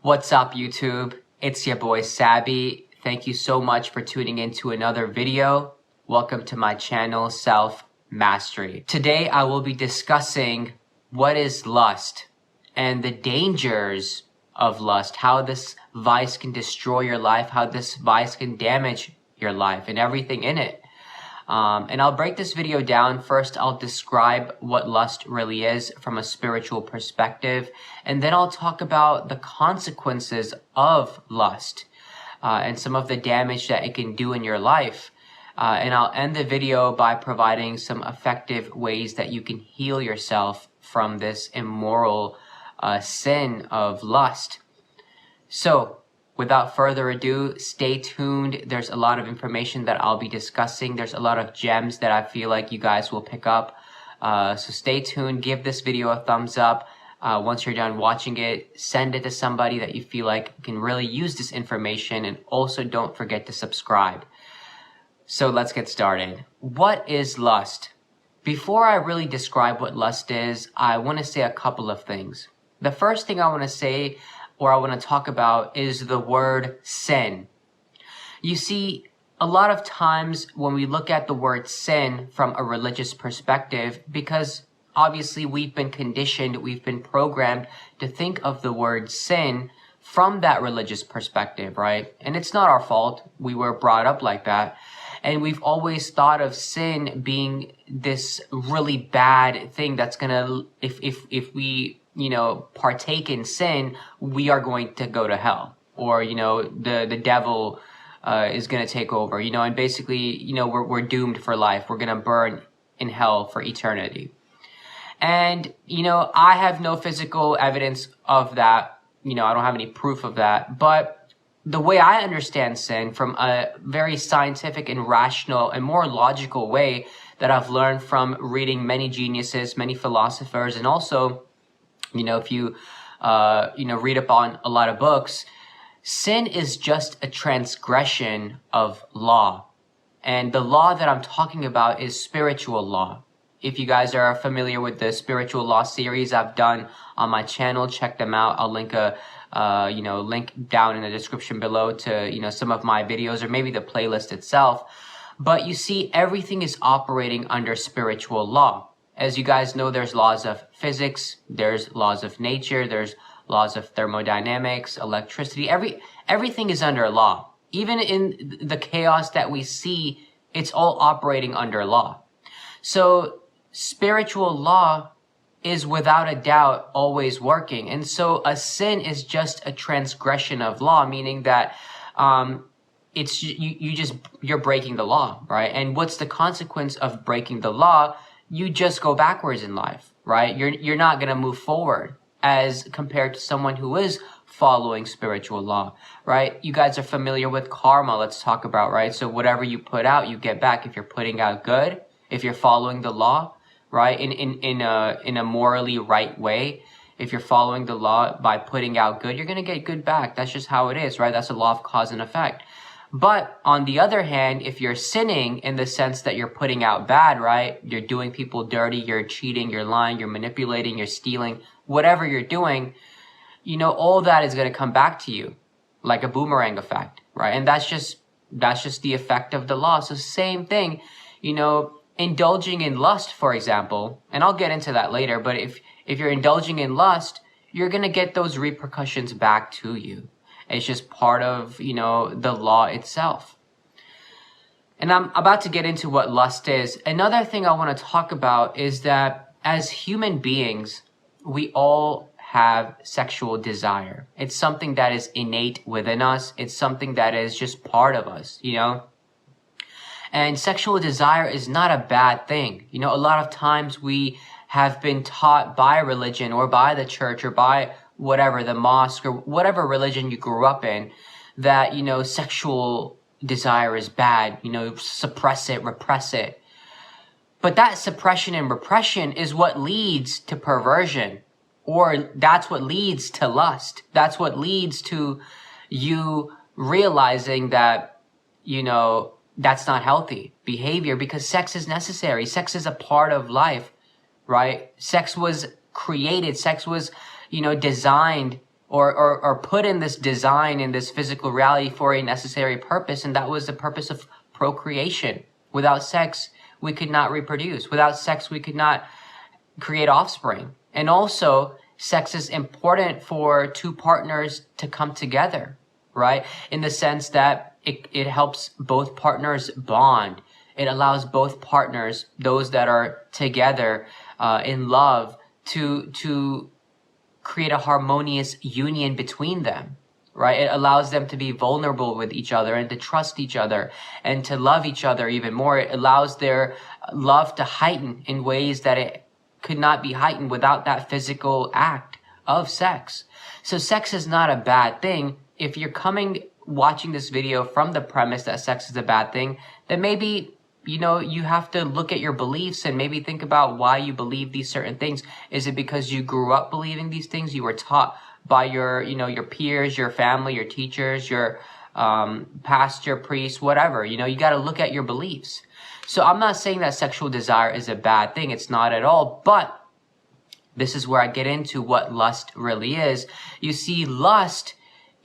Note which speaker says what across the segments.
Speaker 1: What's up, YouTube? It's your boy Sabby. Thank you so much for tuning in to another video. Welcome to my channel, Self Mastery. Today I will be discussing what is lust and the dangers of lust, how this vice can destroy your life, how this vice can damage your life and everything in it. And I'll break this video down. First, I'll describe what lust really is from a spiritual perspective, and then I'll talk about the consequences of lust and some of the damage that it can do in your life. And I'll end the video by providing some effective ways that you can heal yourself from this immoral sin of lust. So, without further ado, stay tuned. There's a lot of information that I'll be discussing. There's a lot of gems that I feel like you guys will pick up. So stay tuned. Give this video a thumbs up. Once you're done watching it, send it to somebody that you feel like can really use this information. And also don't forget to subscribe. So let's get started. What is lust? Before I really describe what lust is, I want to say a couple of things. The first thing I want to say or I want to talk about is the word sin. You see, a lot of times when we look at the word sin from a religious perspective, because obviously we've been conditioned, we've been programmed to think of the word sin from that religious perspective, right? And it's not our fault. We were brought up like that. And we've always thought of sin being this really bad thing that's gonna, if we partake in sin, we are going to go to hell, or the devil is going to take over, and basically we're doomed for life. We're going to burn in hell for eternity. And I have no physical evidence of that. I don't have any proof of that, but the way I understand sin from a very scientific and rational and more logical way that I've learned from reading many geniuses, many philosophers, and also if you, read up on a lot of books, sin is just a transgression of law. And the law that I'm talking about is spiritual law. If you guys are familiar with the spiritual law series I've done on my channel, check them out. I'll link link down in the description below to, some of my videos or maybe the playlist itself. But you see, everything is operating under spiritual law. As you guys know, there's laws of physics, there's laws of nature, there's laws of thermodynamics, electricity. Everything is under law. Even in the chaos that we see, it's all operating under law. So spiritual law is without a doubt always working. And so a sin is just a transgression of law, meaning that you're breaking the law, right? And what's the consequence of breaking the law? You just go backwards in life, right? You're not going to move forward as compared to someone who is following spiritual law, right? You guys are familiar with karma. Let's talk about, right? So whatever you put out, you get back. If you're putting out good, if you're following the law, right? In a morally right way, if you're following the law by putting out good, you're going to get good back. That's just how it is, right? That's a law of cause and effect. But on the other hand, if you're sinning in the sense that you're putting out bad, right? You're doing people dirty, you're cheating, you're lying, you're manipulating, you're stealing, whatever you're doing, all that is going to come back to you like a boomerang effect, right? And that's just the effect of the law. So same thing, indulging in lust, for example, and I'll get into that later, but if you're indulging in lust, you're going to get those repercussions back to you. It's just part of, the law itself. And I'm about to get into what lust is. Another thing I want to talk about is that as human beings, we all have sexual desire. It's something that is innate within us. It's something that is just part of us, And sexual desire is not a bad thing. A lot of times we have been taught by religion or by the church or by whatever, the mosque or whatever religion you grew up in, that, sexual desire is bad, suppress it, repress it. But that suppression and repression is what leads to perversion, or that's what leads to lust. That's what leads to you realizing that, that's not healthy behavior, because sex is necessary. Sex is a part of life, right? Sex was created. Sex was, designed or put in this design in this physical reality for a necessary purpose, and that was the purpose of procreation. Without sex, we could not reproduce. Without sex, we could not create offspring. And also, sex is important for two partners to come together, right? In the sense that it helps both partners bond. It allows both partners, those that are together in love, to create a harmonious union between them, right? It allows them to be vulnerable with each other and to trust each other and to love each other even more. It allows their love to heighten in ways that it could not be heightened without that physical act of sex. So sex is not a bad thing. If you're watching this video from the premise that sex is a bad thing, then maybe you have to look at your beliefs and maybe think about why you believe these certain things. Is it because you grew up believing these things? You were taught by your peers, your family, your teachers, your pastor, priest, whatever. You got to look at your beliefs. So I'm not saying that sexual desire is a bad thing. It's not at all. But this is where I get into what lust really is. You see, lust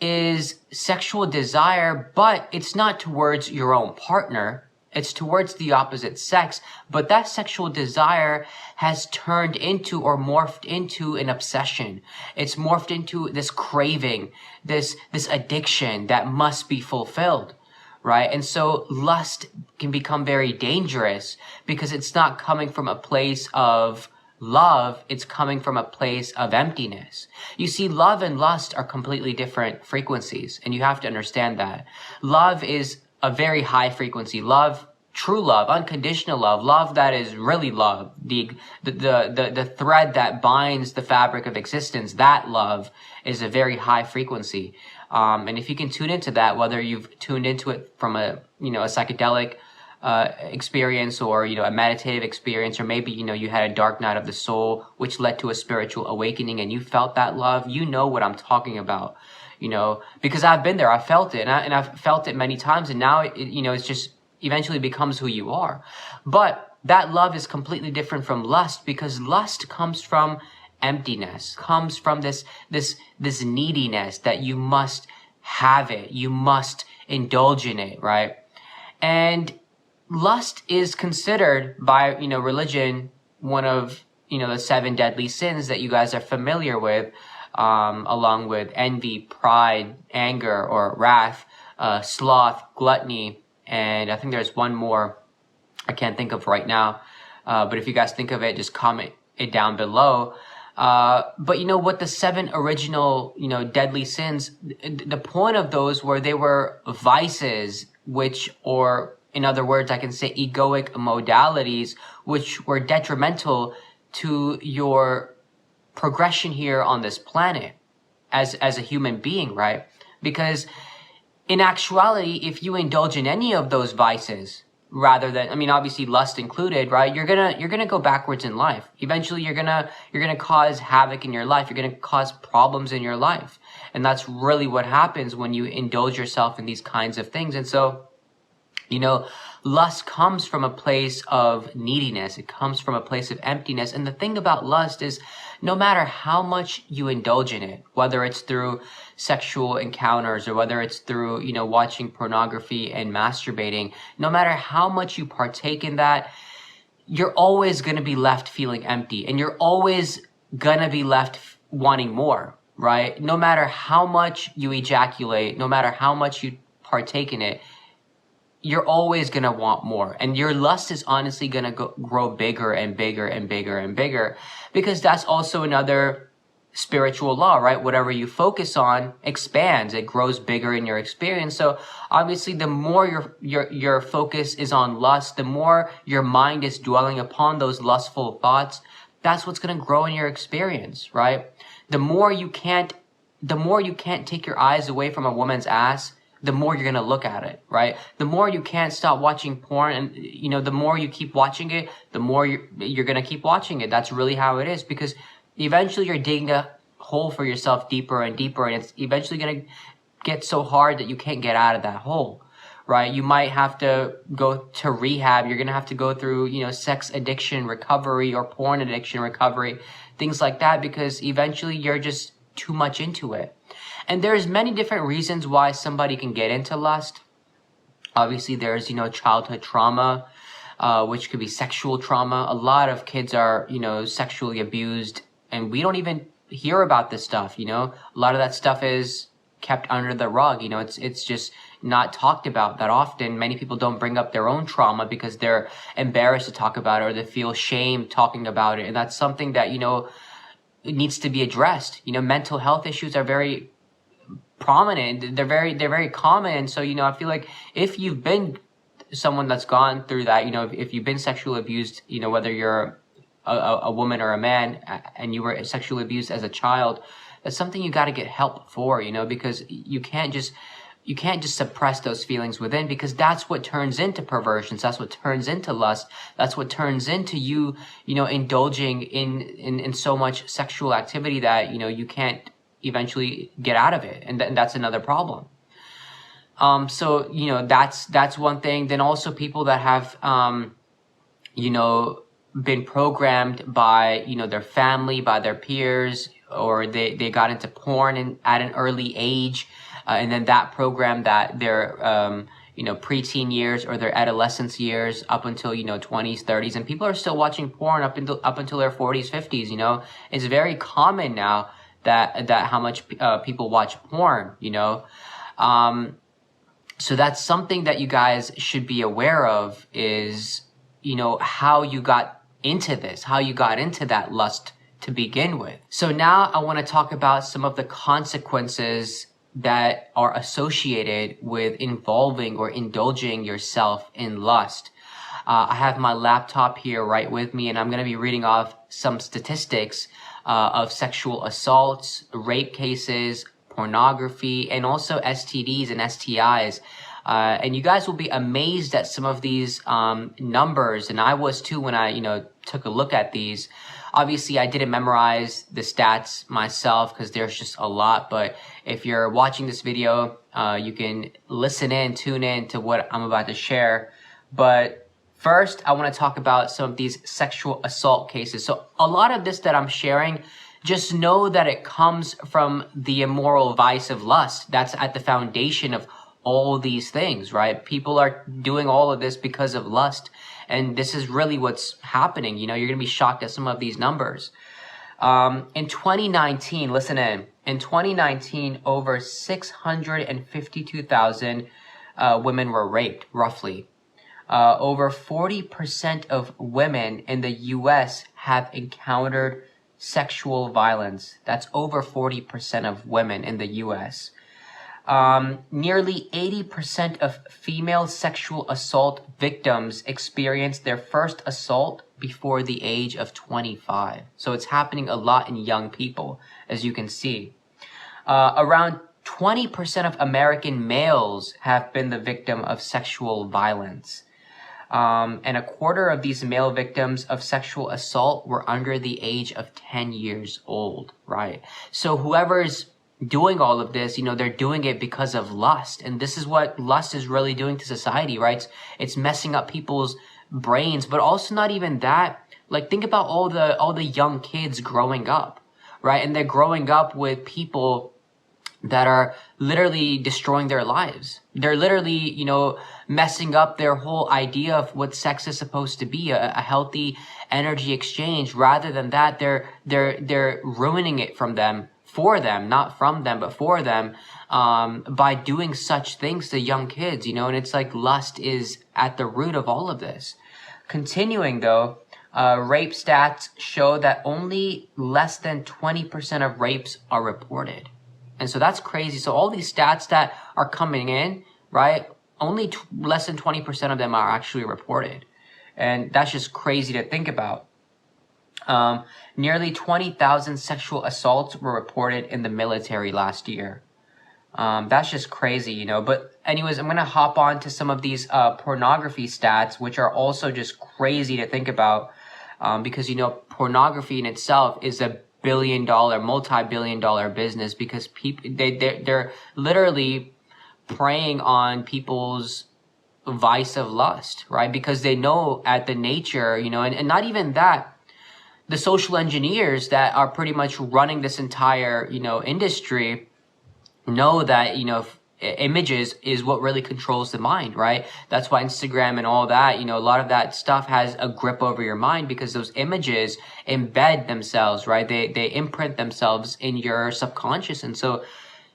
Speaker 1: is sexual desire, but it's not towards your own partner. It's towards the opposite sex, but that sexual desire has turned into or morphed into an obsession. It's morphed into this craving, this addiction that must be fulfilled, right? And so lust can become very dangerous because it's not coming from a place of love, it's coming from a place of emptiness. You see, love and lust are completely different frequencies, and you have to understand that. Love is a very high frequency. Love, true love, unconditional love, love that is really love, the thread that binds the fabric of existence, that love is a very high frequency. And if you can tune into that, whether you've tuned into it from a psychedelic experience or a meditative experience, or maybe you had a dark night of the soul which led to a spiritual awakening and you felt that love, what I'm talking about. Because I've been there, I felt it, and I've felt it many times, and now it's just eventually becomes who you are. But that love is completely different from lust, because lust comes from emptiness, comes from this neediness that you must have it, you must indulge in it, right? And lust is considered by religion one of the 7 deadly sins that you guys are familiar with. Along with envy, pride, anger, or wrath, sloth, gluttony, and I think there's one more I can't think of right now. But if you guys think of it, just comment it down below. But what the 7 original, deadly sins, the point of those were they were vices, or in other words, I can say egoic modalities, which were detrimental to your progression here on this planet as a human being, right? Because in actuality, if you indulge in any of those vices, rather than, obviously lust included, right? You're gonna go backwards in life. Eventually, you're gonna cause havoc in your life. You're gonna cause problems in your life, and that's really what happens when you indulge yourself in these kinds of things. And so, lust comes from a place of neediness. It comes from a place of emptiness. And the thing about lust is, no matter how much you indulge in it, whether it's through sexual encounters or whether it's through, watching pornography and masturbating, no matter how much you partake in that, you're always going to be left feeling empty, and you're always going to be left wanting more, right? No matter how much you ejaculate, no matter how much you partake in it, you're always going to want more. And your lust is honestly going to grow bigger and bigger and bigger and bigger, because that's also another spiritual law, right? Whatever you focus on expands, it grows bigger in your experience. So obviously, the more your focus is on lust, the more your mind is dwelling upon those lustful thoughts, that's what's going to grow in your experience, right? The more you can't take your eyes away from a woman's ass, the more you're going to look at it, right? The more you can't stop watching porn, and, the more you keep watching it, the more you're going to keep watching it. That's really how it is, because eventually you're digging a hole for yourself deeper and deeper, and it's eventually going to get so hard that you can't get out of that hole, right? You might have to go to rehab. You're going to have to go through, sex addiction recovery or porn addiction recovery, things like that, because eventually you're just too much into it. And there's many different reasons why somebody can get into lust. Obviously, there's, childhood trauma, which could be sexual trauma. A lot of kids are, sexually abused, and we don't even hear about this stuff, A lot of that stuff is kept under the rug, it's just not talked about that often. Many people don't bring up their own trauma because they're embarrassed to talk about it, or they feel shame talking about it. And that's something that, it needs to be addressed. Mental health issues are very prominent. They're very common. And so, I feel like if you've been someone that's gone through that, if you've been sexually abused, whether you're a woman or a man, and you were sexually abused as a child, that's something you got to get help for, because you can't just suppress those feelings within, because that's what turns into perversions. That's what turns into lust. That's what turns into you, indulging in so much sexual activity that, you can't eventually get out of it. And that's another problem. So, that's one thing. Then also people that have, been programmed by, their family, by their peers, or they got into porn at an early age. And then that program that their, preteen years or their adolescence years up until, 20s, 30s. And people are still watching porn up until their 40s, 50s, It's very common now that how much people watch porn, So that's something that you guys should be aware of is, how you got into this, how you got into that lust to begin with. So now I want to talk about some of the consequences that are associated with involving or indulging yourself in lust. I have my laptop here right with me, and I'm going to be reading off some statistics of sexual assaults, rape cases, pornography, and also STDs and STIs. And you guys will be amazed at some of these numbers, and I was too when I, took a look at these. Obviously, I didn't memorize the stats myself because there's just a lot, but if you're watching this video, you can tune in to what I'm about to share. But first, I want to talk about some of these sexual assault cases. So a lot of this that I'm sharing, just know that it comes from the immoral vice of lust. That's at the foundation of all these things, right? People are doing all of this because of lust. And this is really what's happening. You're going to be shocked at some of these numbers. In 2019, listen in. In 2019, over 652,000 women were raped, roughly. Over 40% of women in the U.S. have encountered sexual violence. That's over 40% of women in the U.S. Nearly 80% of female sexual assault victims experience their first assault before the age of 25. So it's happening a lot in young people, as you can see. Around 20% of American males have been the victim of sexual violence. And a quarter of these male victims of sexual assault were under the age of 10 years old, right? So whoever's doing all of this, they're doing it because of lust. And this is what lust is really doing to society, right? It's messing up people's brains, but also not even that. Like, think about all the young kids growing up, right? And they're growing up with people that are literally destroying their lives. They're literally, messing up their whole idea of what sex is supposed to be, a healthy energy exchange. Rather than that, they're ruining it for them, not from them, but for them, by doing such things to young kids, and it's like lust is at the root of all of this. Continuing though, rape stats show that only less than 20% of rapes are reported. And so that's crazy. So all these stats that are coming in, right, only less than 20% of them are actually reported. And that's just crazy to think about. Nearly 20,000 sexual assaults were reported in the military last year. That's just crazy, But anyways, I'm going to hop on to some of these pornography stats, which are also just crazy to think about. Because, pornography in itself is a multi-billion-dollar business, because they're literally preying on people's vice of lust, right? Because they know at the nature, and not even that. the social engineers that are pretty much running this entire, industry know that, images is what really controls the mind, right? That's why Instagram and all that, a lot of that stuff has a grip over your mind because those images embed themselves, right? They imprint themselves in your subconscious. And so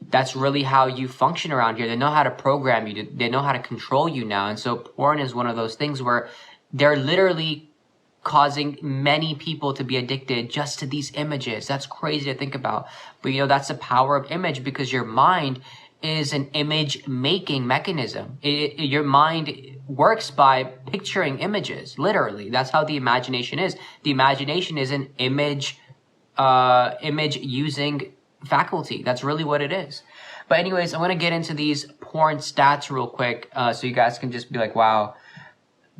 Speaker 1: that's really how you function around here. They know how to program you. They know how to control you now. And so porn is one of those things where they're literally causing many people to be addicted just to these images. That's crazy to think about. But that's the power of image, because your mind is an image making mechanism. Your mind works by picturing images. Literally, that's how the imagination is. The imagination is an image using faculty. That's really what it is. But anyways, I want to get into these porn stats real quick, so you guys can just be like, wow.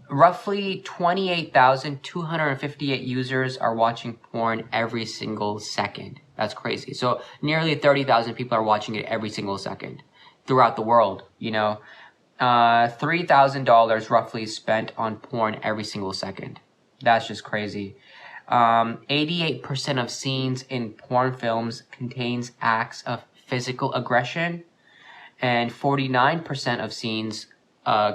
Speaker 1: Roughly 28,258 users are watching porn every single second. That's crazy. So nearly 30,000 people are watching it every single second throughout the world. $3,000 roughly spent on porn every single second. That's just crazy. 88% of scenes in porn films contains acts of physical aggression, and 49% of scenes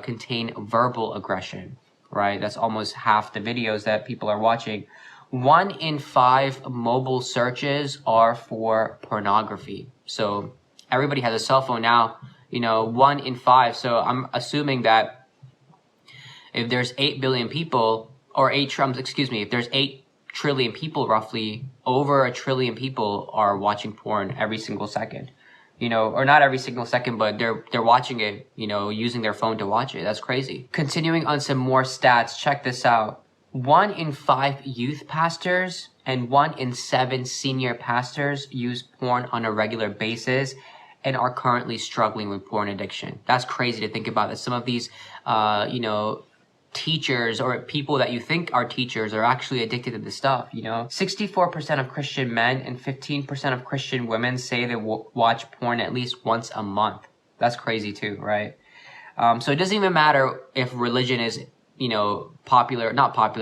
Speaker 1: contain verbal aggression, right? That's almost half the videos that people are watching. 1 in 5 mobile searches are for pornography. So everybody has a cell phone now, 1 in 5. So I'm assuming that if there's 8 billion people, or if there's 8 trillion people, roughly over 1 trillion people are watching porn every single second. Or not every single second, but they're watching it, using their phone to watch it. That's crazy. Continuing on some more stats, check this out. 1 in 5 youth pastors and 1 in 7 senior pastors use porn on a regular basis and are currently struggling with porn addiction. That's crazy to think about, that some of these, teachers or people that you think are teachers are actually addicted to this stuff. 64% of Christian men and 15% of Christian women say they watch porn at least once a month. That's crazy too, right? So it doesn't even matter if religion is, not popular,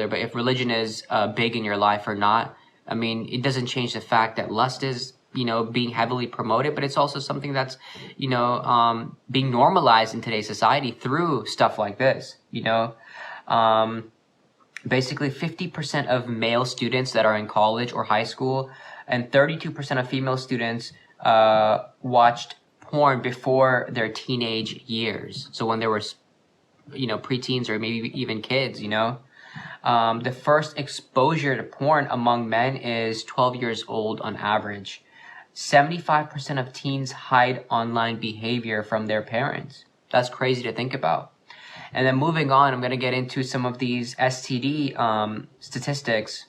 Speaker 1: but if religion is big in your life or not. I mean, it doesn't change the fact that lust is, being heavily promoted, but it's also something that's, being normalized in today's society through stuff like this, Basically 50% of male students that are in college or high school and 32% of female students watched porn before their teenage years. So when they were, preteens or maybe even kids, the first exposure to porn among men is 12 years old on average. 75% of teens hide online behavior from their parents. That's crazy to think about. And then moving on, I'm going to get into some of these STD statistics.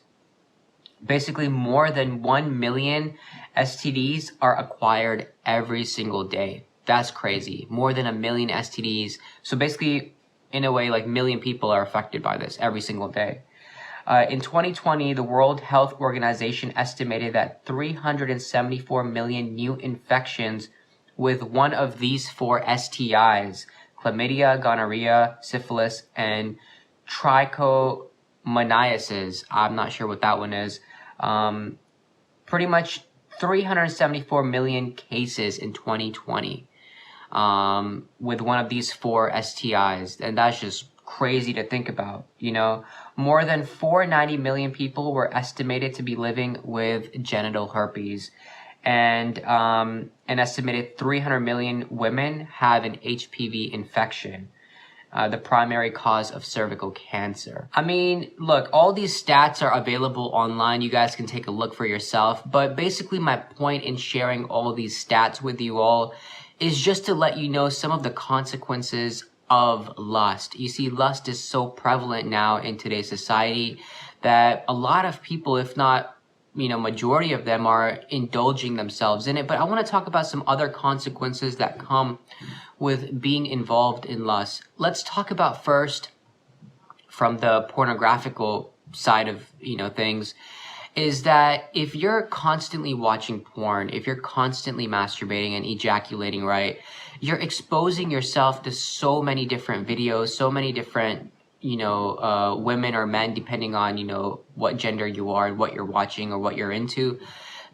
Speaker 1: Basically, more than 1 million STDs are acquired every single day. That's crazy. More than 1 million STDs. So basically, in a way, like 1 million people are affected by this every single day. In 2020, the World Health Organization estimated that 374 million new infections with one of these 4 STIs, chlamydia, gonorrhea, syphilis, and trichomoniasis. I'm not sure what that one is. Pretty much 374 million cases in 2020 with one of these 4 STIs. And that's just crazy to think about, More than 490 million people were estimated to be living with genital herpes. And an estimated 300 million women have an HPV infection, the primary cause of cervical cancer. I mean, look, all these stats are available online. You guys can take a look for yourself. But basically my point in sharing all these stats with you all is just to let you know some of the consequences of lust. You see, lust is so prevalent now in today's society that a lot of people, if not majority of them, are indulging themselves in it. But I want to talk about some other consequences that come with being involved in lust. Let's talk about first from the pornographical side of, things, is that if you're constantly watching porn, if you're constantly masturbating and ejaculating, right, you're exposing yourself to so many different videos, so many different women or men, depending on, what gender you are and what you're watching or what you're into,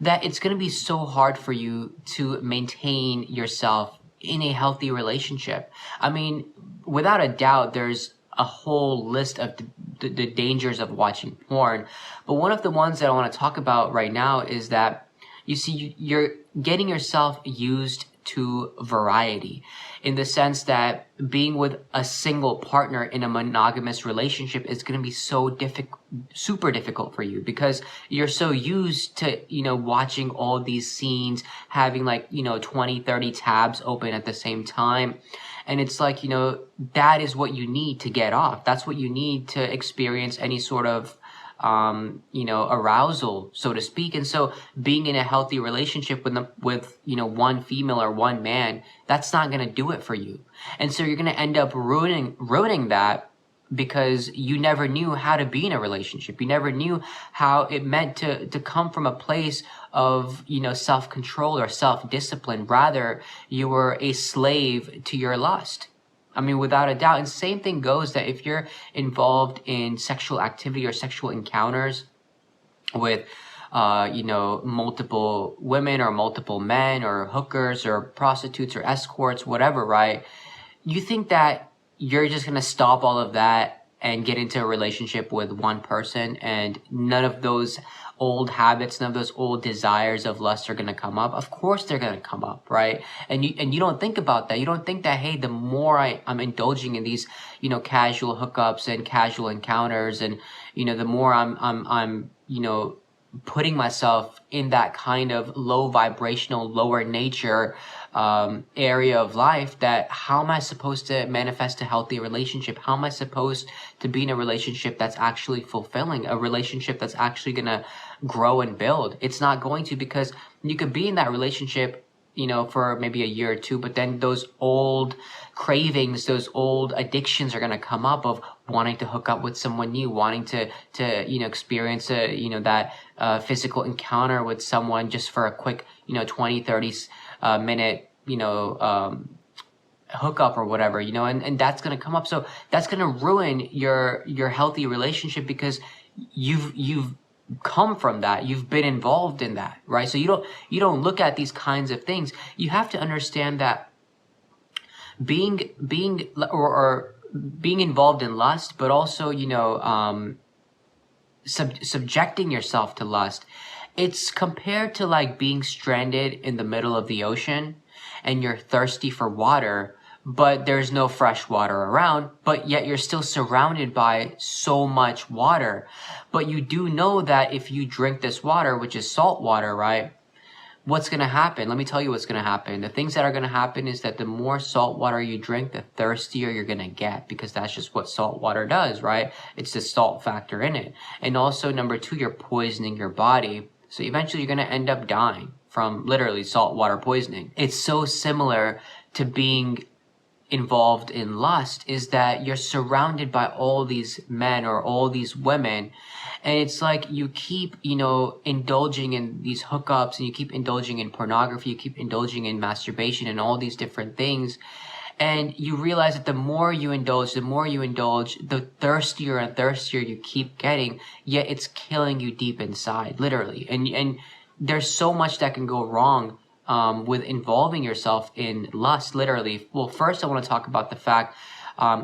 Speaker 1: that it's going to be so hard for you to maintain yourself in a healthy relationship. I mean, without a doubt, there's a whole list of the dangers of watching porn. But one of the ones that I want to talk about right now is that, you see, you're getting yourself used to variety, in the sense that being with a single partner in a monogamous relationship is going to be so super difficult for you, because you're so used to, watching all these scenes, having like, 20, 30 tabs open at the same time. And it's like, that is what you need to get off. That's what you need to experience any sort of arousal, so to speak. And so being in a healthy relationship with one female or one man, that's not going to do it for you. And so you're going to end up ruining that, because you never knew how to be in a relationship. You never knew how it meant to come from a place of, self-control or self-discipline. Rather, you were a slave to your lust. I mean, without a doubt. And same thing goes that if you're involved in sexual activity or sexual encounters with, multiple women or multiple men or hookers or prostitutes or escorts, whatever, right? You think that you're just going to stop all of that and get into a relationship with one person, and none of those old habits, none of those old desires of lust are going to come up. Of course they're going to come up, right? And you don't think about that. You don't think that, hey, the more I'm indulging in these, casual hookups and casual encounters, and, the more I'm putting myself in that kind of low vibrational, lower nature area of life, that how am I supposed to manifest a healthy relationship? How am I supposed to be in a relationship that's actually fulfilling, a relationship that's actually going to grow and build? It's not going to, because you could be in that relationship, for maybe a year or two, but then those old cravings, those old addictions are going to come up of wanting to hook up with someone new, wanting to experience that physical encounter with someone just for a quick, 20, 30 minute, hookup or whatever, and that's going to come up. So that's going to ruin your healthy relationship, because you've come from that. You've been involved in that, right? So you don't look at these kinds of things. You have to understand that being involved in lust, but also, subjecting yourself to lust, it's compared to like being stranded in the middle of the ocean and you're thirsty for water, but there's no fresh water around, but yet you're still surrounded by so much water. But you do know that if you drink this water, which is salt water, right? What's going to happen? Let me tell you what's going to happen. The things that are going to happen is that the more salt water you drink, the thirstier you're going to get, because that's just what salt water does, right? It's the salt factor in it. And also, number two, you're poisoning your body. So eventually you're going to end up dying from literally saltwater poisoning. It's so similar to being involved in lust, is that you're surrounded by all these men or all these women, and it's like you keep indulging in these hookups, and you keep indulging in pornography, you keep indulging in masturbation and all these different things, and you realize that the more you indulge, the thirstier and thirstier you keep getting, yet it's killing you deep inside, literally. And there's so much that can go wrong with involving yourself in lust, literally. Well, first I want to talk about the fact,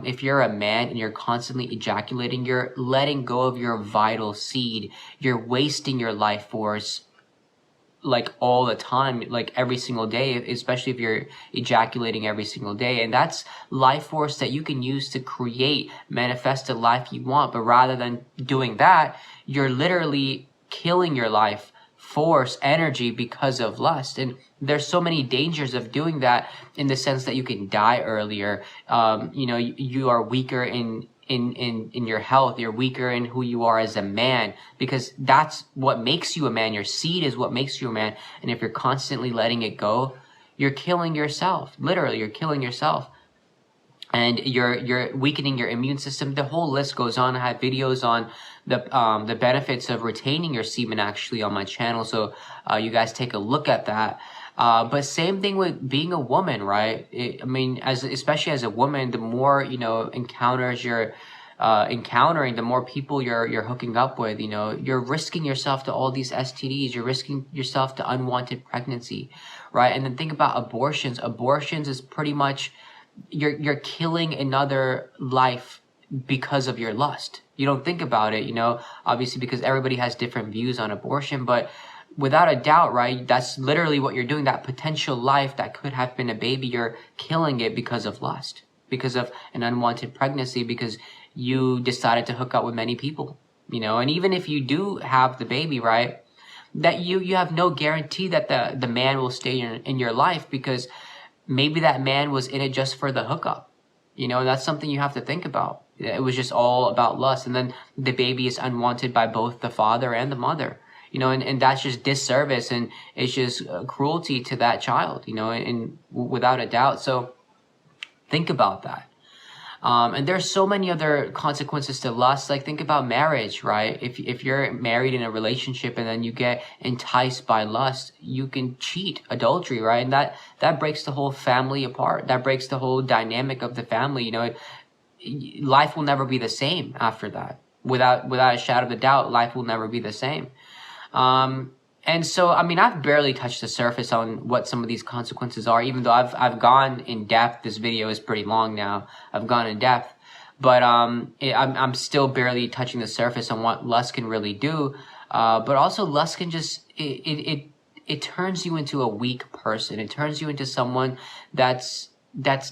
Speaker 1: if you're a man and you're constantly ejaculating, you're letting go of your vital seed. You're wasting your life force, like all the time, like every single day, especially if you're ejaculating every single day. And that's life force that you can use to manifest the life you want. But rather than doing that, you're literally killing your life force, energy, because of lust. And there's so many dangers of doing that, in the sense that you can die earlier. You are weaker in your health. You're weaker in who you are as a man, because that's what makes you a man. Your seed is what makes you a man. And if you're constantly letting it go, you're killing yourself. Literally, you're killing yourself. And you're weakening your immune system. The whole list goes on. I have videos on the benefits of retaining your semen actually on my channel, so you guys take a look at that. But same thing with being a woman, right? Especially as a woman, the more encounters you're encountering, the more people you're hooking up with, you know, you're risking yourself to all these STDs. You're risking yourself to unwanted pregnancy, right? And then think about abortions. Abortions is pretty much you're killing another life because of your lust. You don't think about it, you know, obviously, because everybody has different views on abortion, but without a doubt, right, that's literally what you're doing. That potential life that could have been a baby, you're killing it because of lust, because of an unwanted pregnancy, because you decided to hook up with many people, you know. And even if you do have the baby, right, that you have no guarantee that the man will stay in your life, because maybe that man was in it just for the hookup, you know. And that's something you have to think about. It was just all about lust, and then the baby is unwanted by both the father and the mother, you know, and that's just disservice, and it's just cruelty to that child, you know, and without a doubt. So think about that. And there's so many other consequences to lust. Like, think about marriage, right? If you're married in a relationship and then you get enticed by lust, you can cheat, adultery, right? And that breaks the whole family apart. That breaks the whole dynamic of the family. You know, life will never be the same after that. Without a shadow of a doubt, life will never be the same. And so, I mean, I've barely touched the surface on what some of these consequences are, even though I've gone in depth. This video is pretty long now. I've gone in depth, but I'm still barely touching the surface on what lust can really do. But also, lust can just it turns you into a weak person. It turns you into someone that's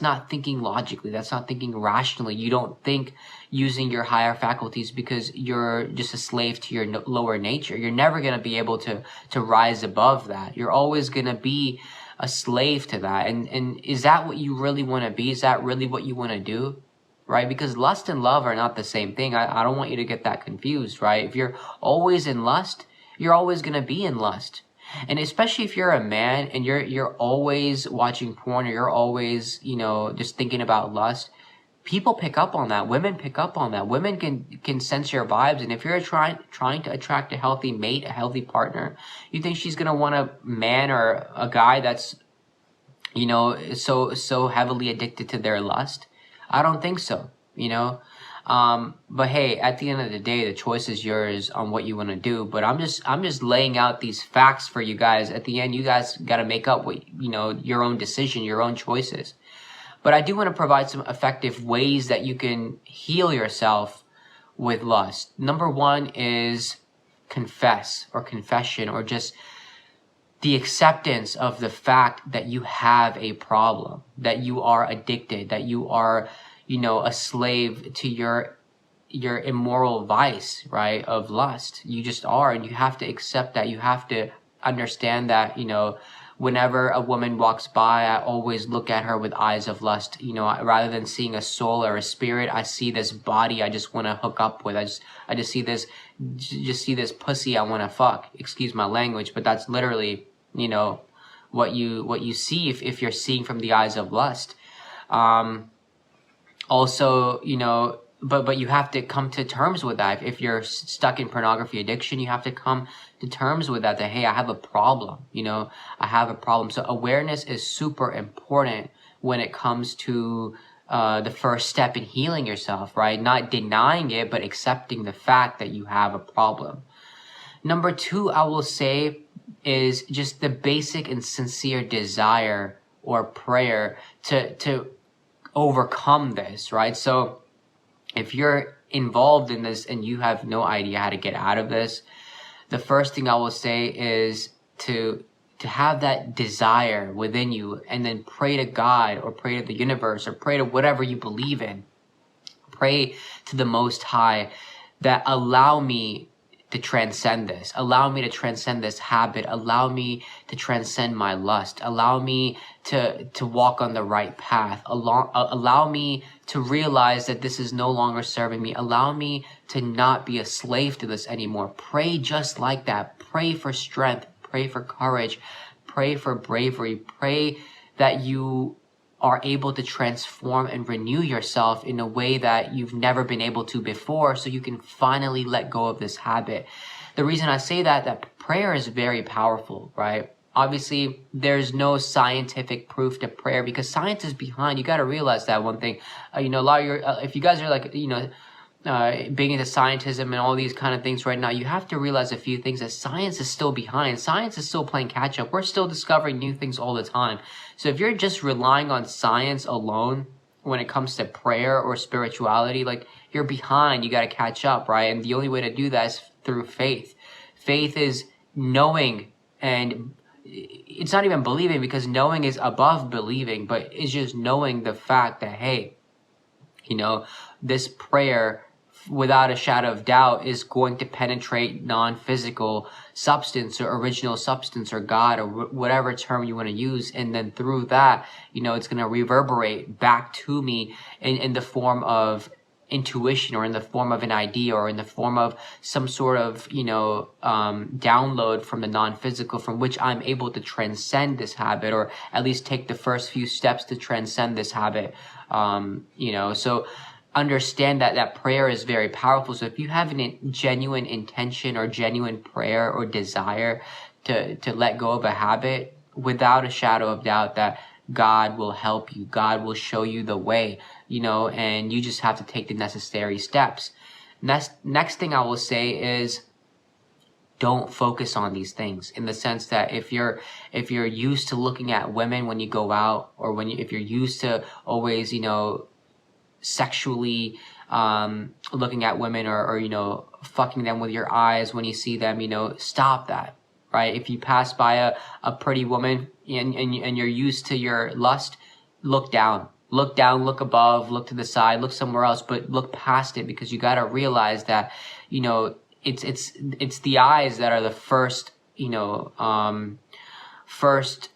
Speaker 1: not thinking logically, that's not thinking rationally. You don't think using your higher faculties, because you're just a slave to your lower nature. You're never going to be able to rise above that. You're always going to be a slave to that. And is that what you really want to be? Is that really what you want to do? Right? Because lust and love are not the same thing. I don't want you to get that confused, right? If you're always in lust, you're always going to be in lust. And especially if you're a man and you're always watching porn, or you're always, you know, just thinking about lust, people pick up on that. Women pick up on that. Women can sense your vibes. And if you're trying to attract a healthy mate, a healthy partner, you think she's gonna want a man or a guy that's, you know, so heavily addicted to their lust? I don't think so, you know. But hey, at the end of the day, the choice is yours on what you want to do. But I'm just laying out these facts for you guys. At the end, you guys got to make up what, you know, your own decision, your own choices. But I do want to provide some effective ways that you can heal yourself with lust. Number one is confess, or confession, or just the acceptance of the fact that you have a problem, that you are addicted, that you are, you know, a slave to your immoral vice, right, of lust. You just are, and you have to accept that. You have to understand that, you know, whenever a woman walks by, I always look at her with eyes of lust. You know, rather than seeing a soul or a spirit, I see this body I just want to hook up with. I just see this pussy I want to fuck. Excuse my language, but that's literally, you know, what you see if you're seeing from the eyes of lust. Also, you know, but you have to come to terms with that. If you're stuck in pornography addiction, you have to come to terms with that, hey, I have a problem, you know, I have a problem. So awareness is super important when it comes to the first step in healing yourself, right? Not denying it, but accepting the fact that you have a problem. Number two, I will say, is just the basic and sincere desire or prayer to overcome this, right? So if you're involved in this and you have no idea how to get out of this, the first thing I will say is to have that desire within you, and then pray to God, or pray to the universe, or pray to whatever you believe in. Pray to the Most High that allow me to transcend this. Allow me to transcend this habit. Allow me to transcend my lust. Allow me to walk on the right path. Allow me to realize that this is no longer serving me. Allow me to not be a slave to this anymore. Pray just like that. Pray for strength. Pray for courage. Pray for bravery. Pray that you are able to transform and renew yourself in a way that you've never been able to before, so you can finally let go of this habit. The reason I say that prayer is very powerful, right? Obviously, there's no scientific proof to prayer, because science is behind. You got to realize that one thing. You know, a lot of your, if you guys are like, you know, being into scientism and all these kind of things right now, you have to realize a few things, that science is still behind. Science is still playing catch up. We're still discovering new things all the time. So if you're just relying on science alone when it comes to prayer or spirituality, like, you're behind. You got to catch up, right? And the only way to do that is through faith. Faith is knowing, and it's not even believing, because knowing is above believing, but it's just knowing the fact that, hey, this prayer, without a shadow of doubt, is going to penetrate non-physical substance or original substance or God or whatever term you want to use. And then through that, it's going to reverberate back to me in the form of intuition, or in the form of an idea, or in the form of some sort of, download from the non-physical, from which I'm able to transcend this habit, or at least take the first few steps to transcend this habit. So understand that prayer is very powerful. So if you have a genuine intention or genuine prayer or desire to let go of a habit, without a shadow of doubt that God will help you. God will show you the way, and you just have to take the necessary steps. Next thing I will say is, don't focus on these things, in the sense that if you're used to looking at women when you go out, or if you're used to always, sexually looking at women, or fucking them with your eyes when you see them, stop that, right? If you pass by a pretty woman and you're used to your lust, look down, look above, look to the side, look somewhere else, but look past it, because you got to realize that, it's the eyes that are the first, the first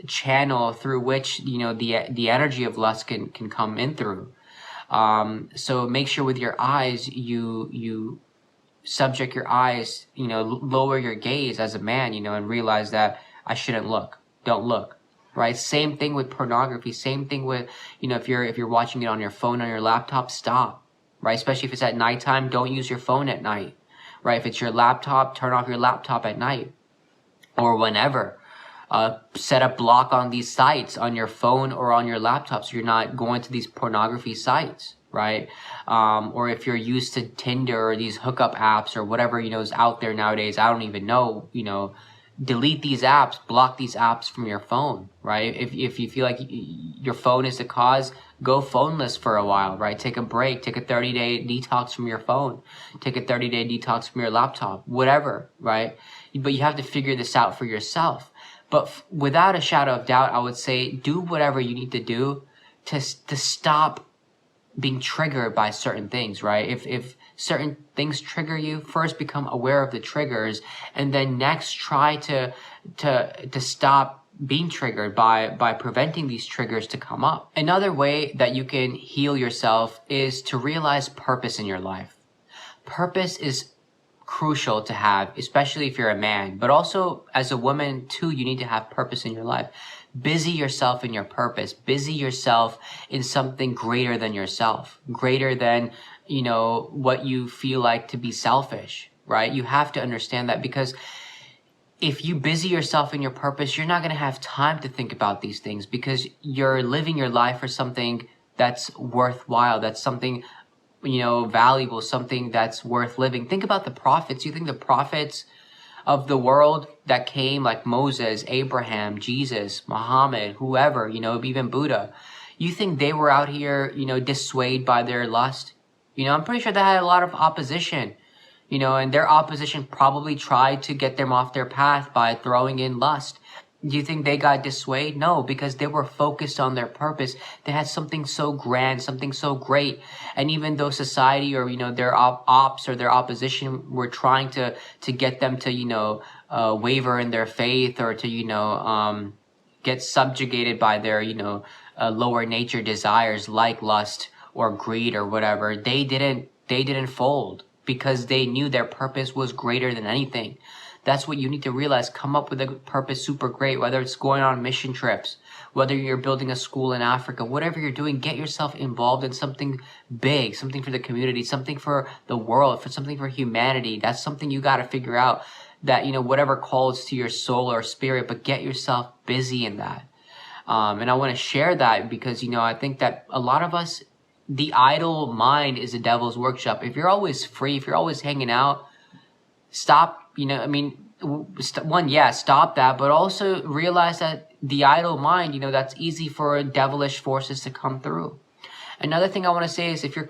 Speaker 1: channel through which, the energy of lust can come in through. So make sure with your eyes, you subject your eyes, lower your gaze as a man, and realize that I shouldn't look. Don't look, right? Same thing with pornography. Same thing with, if you're watching it on your phone, on your laptop, stop, right? Especially if it's at nighttime, don't use your phone at night, right? If it's your laptop, turn off your laptop at night, or whenever. Set a block on these sites on your phone or on your laptop, so you're not going to these pornography sites, right? Or if you're used to Tinder or these hookup apps or whatever, is out there nowadays, I don't even know, delete these apps, block these apps from your phone, right? If you feel like your phone is the cause, go phoneless for a while, right? Take a break, take a 30-day detox from your phone, take a 30-day detox from your laptop, whatever, right? But you have to figure this out for yourself. But without a shadow of doubt, I would say do whatever you need to do to stop being triggered by certain things, right? If certain things trigger you, first become aware of the triggers, and then next try to stop being triggered by preventing these triggers to come up. Another way that you can heal yourself is to realize purpose in your life. Purpose is crucial to have, especially if you're a man, but also as a woman too, you need to have purpose in your life. Busy yourself in your purpose. Busy yourself in something greater than yourself, greater than, what you feel like to be selfish, right? You have to understand that, because if you busy yourself in your purpose, you're not going to have time to think about these things, because you're living your life for something that's worthwhile, that's something valuable, something that's worth living. Think about the prophets. You think the prophets of the world that came, like Moses, Abraham, Jesus, Muhammad, whoever, even Buddha, you think they were out here, dissuaded by their lust? I'm pretty sure they had a lot of opposition, and their opposition probably tried to get them off their path by throwing in lust. Do you think they got dissuaded? No, because they were focused on their purpose. They had something so grand, something so great. And even though society or, their ops or their opposition were trying to get them to, waver in their faith, or to, get subjugated by their, lower nature desires like lust or greed or whatever, they didn't fold, because they knew their purpose was greater than anything. That's what you need to realize. Come up with a purpose super great, whether it's going on mission trips, whether you're building a school in Africa, whatever you're doing, get yourself involved in something big, something for the community, something for the world, for something for humanity. That's something you got to figure out, that, whatever calls to your soul or spirit, but get yourself busy in that. And I want to share that because, I think that a lot of us the idle mind is the devil's workshop. If you're always free, if you're always hanging out, stop, stop that, but also realize that the idle mind, that's easy for devilish forces to come through. Another thing I want to say is if you're,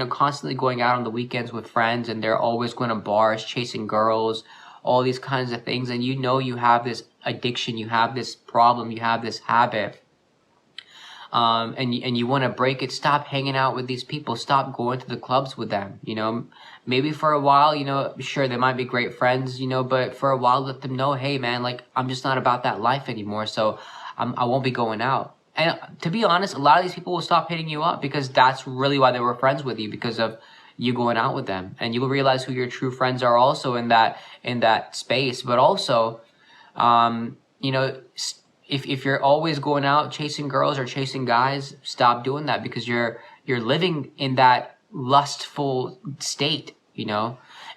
Speaker 1: constantly going out on the weekends with friends and they're always going to bars, chasing girls, all these kinds of things, and you have this addiction, you have this problem, you have this habit, and you want to break it, stop hanging out with these people, stop going to the clubs with them, maybe for a while, sure, they might be great friends, but for a while, let them know, hey man, like, I'm just not about that life anymore, so I won't be going out. And to be honest, a lot of these people will stop hitting you up because that's really why they were friends with you, because of you going out with them. And you'll realize who your true friends are also in that space. But also, if you're always going out chasing girls or chasing guys, stop doing that, because you're living in that lustful state,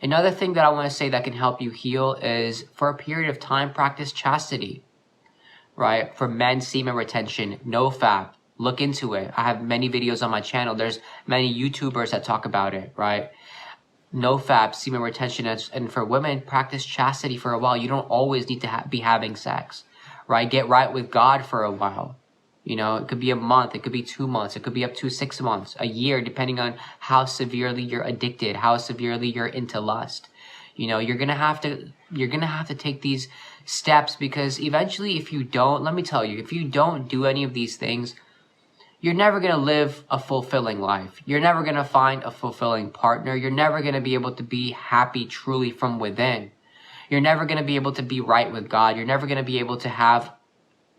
Speaker 1: Another thing that I want to say that can help you heal is, for a period of time, practice chastity. Right? For men's semen retention, NoFap, look into it. I have many videos on my channel. There's many YouTubers that talk about it, right? NoFap, semen retention, and for women, practice chastity for a while. You don't always need to be having sex, right? Get right with God for a while. It could be a month, it could be 2 months, it could be up to 6 months, a year, depending on how severely you're addicted, how severely you're into lust. You're gonna have to take these steps, because eventually, if you don't, let me tell you, if you don't do any of these things, you're never gonna live a fulfilling life. You're never gonna find a fulfilling partner. You're never gonna be able to be happy truly from within. You're never gonna be able to be right with God. You're never gonna be able to have,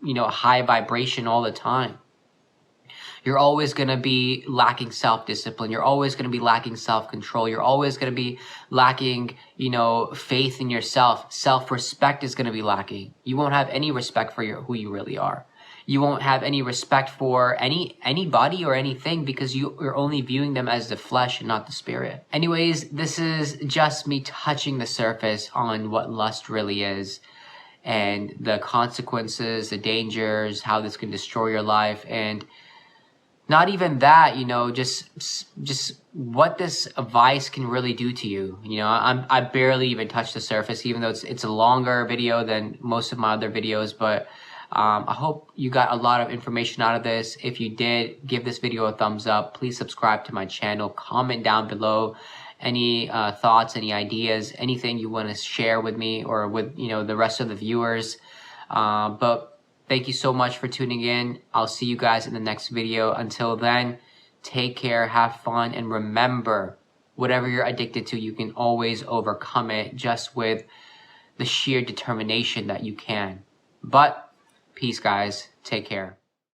Speaker 1: a high vibration all the time. You're always going to be lacking self-discipline. You're always going to be lacking self-control. You're always going to be lacking, faith in yourself. Self-respect is going to be lacking. You won't have any respect for who you really are. You won't have any respect for anybody or anything, because you're only viewing them as the flesh and not the spirit. Anyways, this is just me touching the surface on what lust really is, and the consequences, the dangers, how this can destroy your life, and not even that, just what this vice can really do to you. I barely even touched the surface, even though it's a longer video than most of my other videos. But I hope you got a lot of information out of this. If you did, give this video a thumbs up. Please subscribe to my channel. Comment down below any thoughts, any ideas, anything you want to share with me or with the rest of the viewers. But thank you so much for tuning in. I'll see you guys in the next video. Until then, take care, have fun, and remember, whatever you're addicted to, you can always overcome it just with the sheer determination that you can. But peace, guys. Take care.